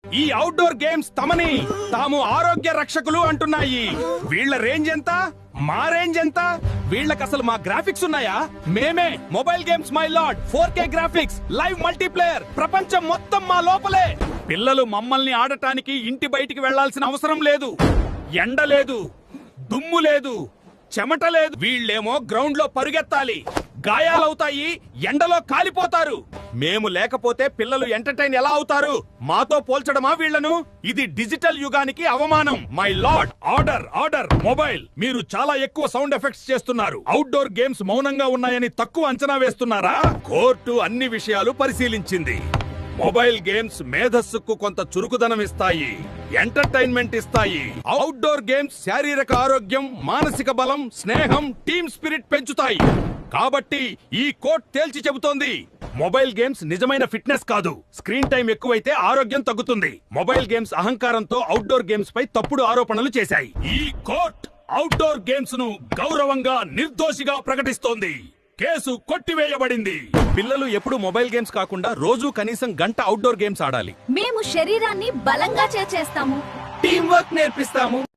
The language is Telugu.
ఈ అవుట్డోర్ గేమ్స్ తమని తాము ఆరోగ్య రక్షకులు అంటున్నాయి. వీళ్ళ రేంజ్ ఎంత, మా రేంజ్ ఎంత? వీళ్ళకి అసలు మా గ్రాఫిక్స్ ఉన్నాయా? మేమే mobile games my lord 4K graphics, live multiplayer, ప్రపంచం మొత్తం మా లోపలే. పిల్లలు మమ్మల్ని ఆడటానికి ఇంటి బయటికి వెళ్లాల్సిన అవసరం లేదు. ఎండ లేదు, దుమ్ము లేదు, చెమట లేదు. వీళ్ళేమో గ్రౌండ్ లో పరుగెత్తాలి, గాయాలవుతాయి, ఎండలో కాలిపోతారు. మేము లేకపోతే పిల్లలు ఎంటర్టైన్ ఎలా అవుతారు? మాతో పోల్చడమా వీళ్లను? ఇది డిజిటల్ యుగానికి అవమానం. My lord, order order mobile. మీరు చాలా ఎక్కువ సౌండ్ ఎఫెక్ట్స్ చేస్తున్నారు. అవుట్డోర్ గేమ్స్ మౌనంగా ఉన్నాయని తక్కువ అంచనా వేస్తున్నారా? కోర్టు అన్ని విషయాలు పరిశీలించింది. మొబైల్ గేమ్స్ మేధస్సుకు కొంత చురుకుదనం ఇస్తాయి, ఎంటర్టైన్మెంట్ ఇస్తాయి. అవుట్డోర్ గేమ్స్ శారీరక ఆరోగ్యం, మానసిక బలం, స్నేహం, టీమ్ స్పిరిట్ పెంచుతాయి. కాబట్టి ఈ కోర్టు తేల్చి చెబుతోంది, మొబైల్ గేమ్స్ నిజమైన ఫిట్నెస్ కాదు. స్క్రీన్ టైం ఎక్కువైతే ఆరోగ్యం తగ్గుతుంది. మొబైల్ గేమ్స్ అహంకారంతో అవుట్డోర్ గేమ్స్ పై తప్పుడు ఆరోపణలు చేశాయి. ఈ కోర్టు అవుట్డోర్ గేమ్స్ ను గౌరవంగా, నిర్దోషిగా ప్రకటిస్తోంది. కేసు కొట్టివేయబడింది. పిల్లలు ఎప్పుడు మొబైల్ గేమ్స్ కాకుండా రోజు కనీసం గంట అవుట్డోర్ గేమ్స్ ఆడాలి. మేము శరీరాన్ని బలంగా చేస్తాము, టీం వర్క్ నేర్పిస్తాము.